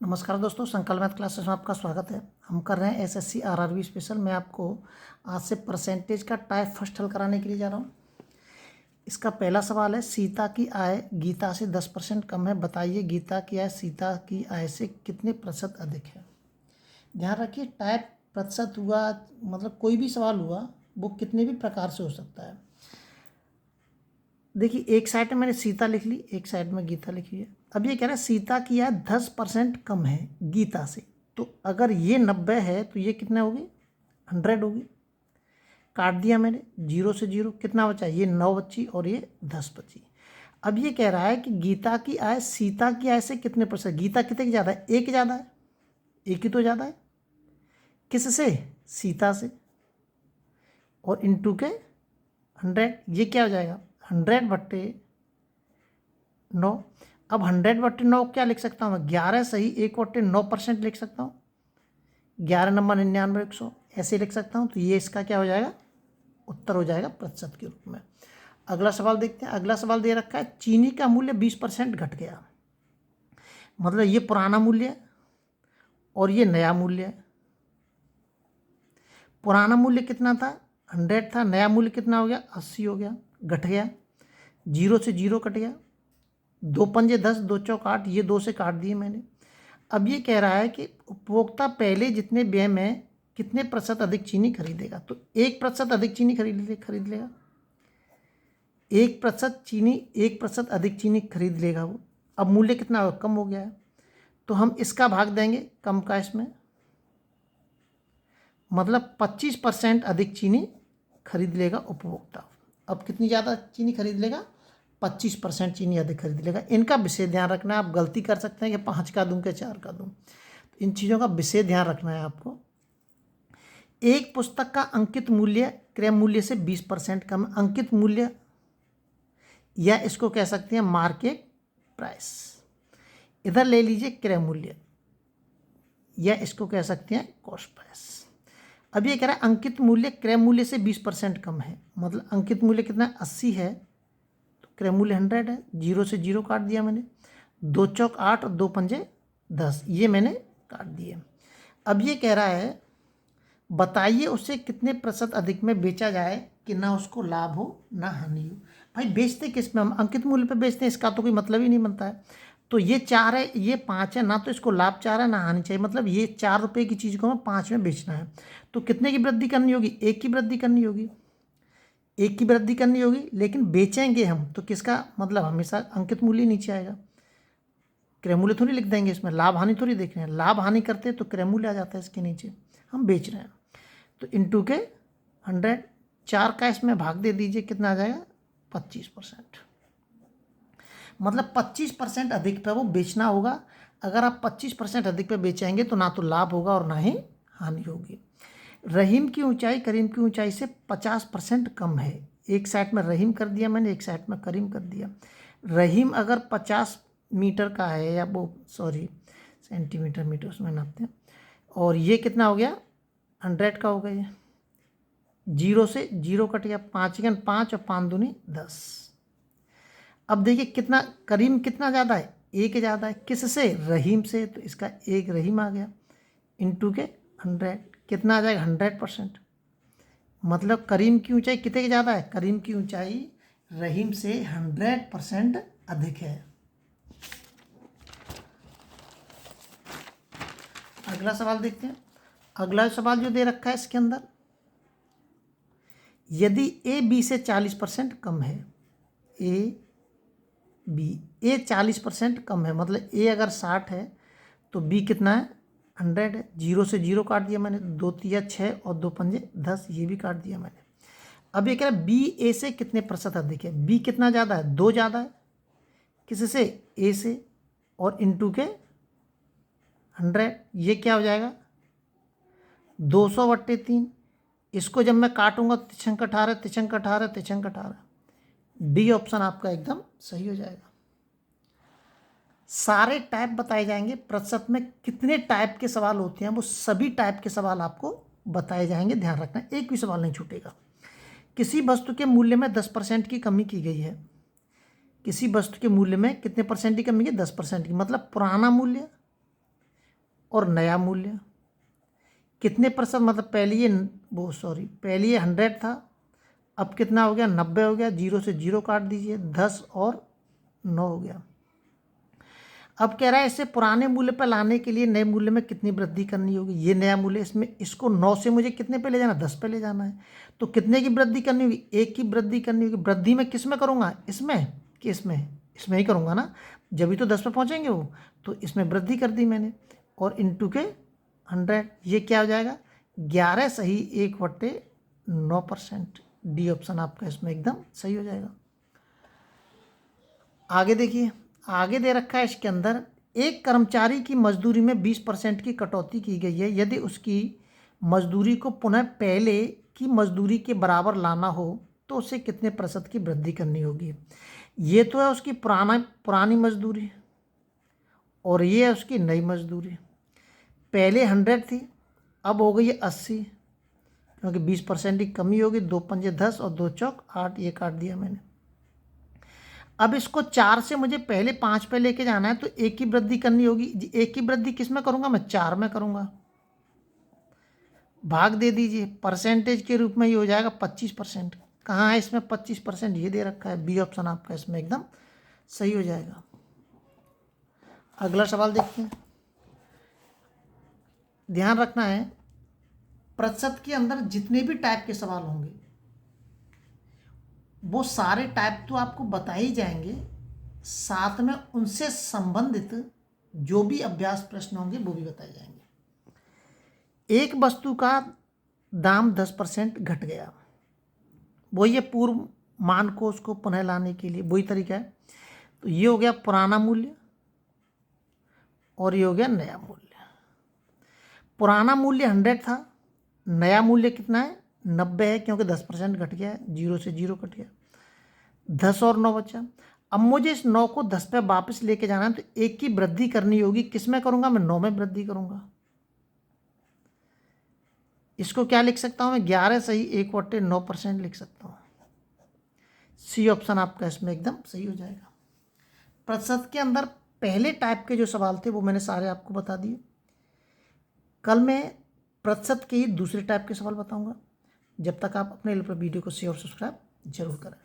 नमस्कार दोस्तों, संकल्प मैथ क्लासेस में आपका स्वागत है। हम कर रहे हैं एसएससी आरआरबी स्पेशल। मैं आपको आज से परसेंटेज का टाइप फर्स्ट हल कराने के लिए जा रहा हूँ। इसका पहला सवाल है, सीता की आय गीता से 10% कम है, बताइए गीता की आय सीता की आय से कितने प्रतिशत अधिक है। ध्यान रखिए, टाइप प्रतिशत हुआ मतलब कोई भी सवाल हुआ वो कितने भी प्रकार से हो सकता है। देखिए, एक साइड में मैंने सीता लिख ली, एक साइड में गीता लिखी है। अब ये कह रहा है सीता की आय 10% कम है गीता से, तो अगर ये 90 है तो ये कितना होगी, 100 होगी। काट दिया मैंने, 0 से 0 कितना बचा, ये 9 बची और ये 10 बची। अब ये कह रहा है कि गीता की आय सीता की आय से कितने प्रतिशत, गीता कितने की ज़्यादा है, एक ज़्यादा है, एक ही तो ज़्यादा है। किससे, सीता से, और इंटू के 100, ये क्या हो जाएगा 100/9। अब 100/9 क्या लिख सकता हूँ मैं, 11 सही 1/9% लिख सकता हूँ। 11 नंबर 99 100 ऐसे लिख सकता हूँ। तो ये इसका क्या हो जाएगा, उत्तर हो जाएगा प्रतिशत के रूप में। अगला सवाल देखते हैं। अगला सवाल दे रखा है, चीनी का मूल्य 20% घट गया। मतलब ये पुराना मूल्य है और ये नया मूल्य है। पुराना मूल्य कितना था, 100 था, नया मूल्य कितना हो गया, 80 हो गया, घट गया। 0 से 0 कट गया, 2 पंजे 10, 2 चौक 8, ये 2 से काट दिए मैंने। अब ये कह रहा है कि उपभोक्ता पहले जितने व्यय में कितने प्रतिशत अधिक चीनी खरीदेगा। तो 1% अधिक चीनी खरीद लेगा। 1% चीनी, 1% अधिक चीनी खरीद लेगा वो। अब मूल्य कितना होगा, कम हो गया है, तो हम इसका भाग देंगे कम का इसमें, मतलब 25% अधिक चीनी खरीद लेगा उपभोक्ता। अब कितनी ज़्यादा चीनी खरीद लेगा, 25% चीनी अधिक खरीद लेगा। इनका विशेष ध्यान रखना है। आप गलती कर सकते हैं कि 5 का दूं कि 4 का दूं, तो इन चीज़ों का विशेष ध्यान रखना है आपको। एक पुस्तक का अंकित मूल्य क्रय मूल्य से 20% कम। अंकित मूल्य या इसको कह सकते हैं मार्केट प्राइस, इधर ले लीजिए क्रय मूल्य, या इसको कह सकते हैं कॉस्ट प्राइस। अब ये कह रहा है अंकित मूल्य क्रय मूल्य से 20% कम है। मतलब अंकित मूल्य कितना है, 80 है, तो क्रय मूल्य 100 है। 0 से 0 काट दिया मैंने, 2 चौक 8 और 2 पंजे 10, ये मैंने काट दिए। अब ये कह रहा है बताइए उसे कितने प्रतिशत अधिक में बेचा जाए कि ना उसको लाभ हो ना हानि हो। भाई बेचते किस में, हम अंकित मूल्य पे बेचते हैं, इसका तो कोई मतलब ही नहीं बनता है। तो ये 4 है, ये 5 है, ना तो इसको लाभ 4 है ना हानि चाहिए। मतलब ये 4 रुपये की चीज़ को हमें 5 में बेचना है, तो कितने की वृद्धि करनी होगी, 1 की वृद्धि करनी होगी, 1 की वृद्धि करनी होगी। लेकिन बेचेंगे हम तो किसका, मतलब हमेशा अंकित मूल्य नीचे आएगा। क्रय मूल्य थोड़ी लिख देंगे इसमें, लाभ हानि थोड़ी देख रहे हैं। लाभ हानि करते तो क्रय मूल्य आ जाता है इसके नीचे, हम बेच रहे हैं। तो इंटू के 100, 4 का इसमें भाग दे दीजिए, कितना आ जाएगा 25%। मतलब 25% अधिक पे वो बेचना होगा। अगर आप 25% अधिक पे बेचेंगे तो ना तो लाभ होगा और ना ही हानि होगी। रहीम की ऊंचाई करीम की ऊंचाई से 50% कम है। एक साइड में रहीम कर दिया मैंने, एक साइड में करीम कर दिया। रहीम अगर 50 मीटर का है, या वो सॉरी सेंटीमीटर मीटर उसमें नापते हैं, और ये कितना हो गया 100 का हो गया। ये 0 से 0 कट गया, 5 गन 5 और 5 दूनी 10। अब देखिए कितना करीम कितना ज़्यादा है, 1 ज़्यादा है, किससे, रहीम से, तो इसका 1 रहीम आ गया। इंटू के 100 कितना आ जाएगा 100%। मतलब करीम की ऊंचाई कितने की ज़्यादा है, करीम की ऊंचाई रहीम से 100% अधिक है। अगला सवाल देखते हैं। अगला सवाल जो दे रखा है इसके अंदर, यदि ए बी से 40% कम है, ए 40% कम है, मतलब ए अगर 60 है तो बी कितना है 100 है। 0 से 0 काट दिया मैंने, 2 तिया 6 और 2 पंजे 10, ये भी काट दिया मैंने। अब ये कह रहा है बी ए से कितने प्रतिशत अधिक है। बी कितना ज़्यादा है, 2 ज़्यादा है, किससे, ए से, और इंटू के 100, ये क्या हो जाएगा 200/3। इसको जब मैं काटूंगा तो तिछंक 18, तिछंक 18, तिछंक 18, डी ऑप्शन आपका एकदम सही हो जाएगा। सारे टाइप बताए जाएंगे, प्रतिशत में कितने टाइप के सवाल होते हैं वो सभी टाइप के सवाल आपको बताए जाएंगे, ध्यान रखना, एक भी सवाल नहीं छूटेगा। किसी वस्तु के मूल्य में 10% की कमी की गई है। किसी वस्तु के मूल्य में कितने परसेंट की कमी है, 10% की। मतलब पुराना मूल्य और नया मूल्य कितने प्रतिशत, मतलब पहले ये 100 था, अब कितना हो गया 90 हो गया, 0 से 0 काट दीजिए, 10 और 9 हो गया। अब कह रहा है इसे पुराने मूल्य पर लाने के लिए नए मूल्य में कितनी वृद्धि करनी होगी। ये नया मूल्य, इसमें इसको 9 से मुझे कितने पे ले जाना, 10 पे ले जाना है। तो कितने की वृद्धि करनी होगी, 1 की वृद्धि करनी होगी। वृद्धि में किस में करूँगा, इसमें कि इसमें ही करूँगा ना, जब भी तो 10 पे पहुँचेंगे वो। तो इसमें वृद्धि कर दी मैंने और इंटू के 100, ये क्या हो जाएगा 11 सही 1/9%। डी ऑप्शन आपका इसमें एकदम सही हो जाएगा। आगे देखिए, आगे दे रखा है इसके अंदर, एक कर्मचारी की मजदूरी में 20% की कटौती की गई है। यदि उसकी मजदूरी को पुनः पहले की मजदूरी के बराबर लाना हो तो उसे कितने प्रतिशत की वृद्धि करनी होगी। ये तो है उसकी पुरानी मजदूरी और ये है उसकी नई मजदूरी। पहले 100 थी, अब हो गई है 80, क्योंकि 20% की कमी होगी। 2 पंजे 10 और 2 चौक 8, ये काट दिया मैंने। अब इसको 4 से मुझे पहले 5 पे लेके जाना है, तो 1 की वृद्धि करनी होगी। 1 की वृद्धि किस में करूँगा मैं, 4 में करूँगा। भाग दे दीजिए, परसेंटेज के रूप में ये हो जाएगा 25%। कहाँ है इसमें 25%, ये दे रखा है। बी ऑप्शन आपका इसमें एकदम सही हो जाएगा। अगला सवाल देखते हैं। ध्यान रखना है, प्रतिशत के अंदर जितने भी टाइप के सवाल होंगे वो सारे टाइप तो आपको बता ही जाएंगे, साथ में उनसे संबंधित जो भी अभ्यास प्रश्न होंगे वो भी बताए जाएंगे। एक वस्तु का दाम 10% घट गया, वही है पूर्व मान को उसको पुनः लाने के लिए वही तरीका है। तो ये हो गया पुराना मूल्य और ये हो गया नया मूल्य। पुराना मूल्य 100 था, नया मूल्य कितना है 90 है, क्योंकि 10% घट गया है, 0 से 0 कट गया, 10 और 9 बचा। अब मुझे इस 9 को 10 पे वापस लेके जाना है, तो 1 की वृद्धि करनी होगी। किस में करूँगा मैं, 9 में वृद्धि करूँगा। इसको क्या लिख सकता हूँ मैं, 11 सही 1/9% लिख सकता हूँ। सी ऑप्शन आपका इसमें एकदम सही हो जाएगा। प्रतिशत के अंदर पहले टाइप के जो सवाल थे वो मैंने सारे आपको बता दिए। कल मैं प्रतिशत के ही दूसरे टाइप के सवाल बताऊंगा। जब तक आप अपने वीडियो को शेयर और सब्सक्राइब जरूर करें।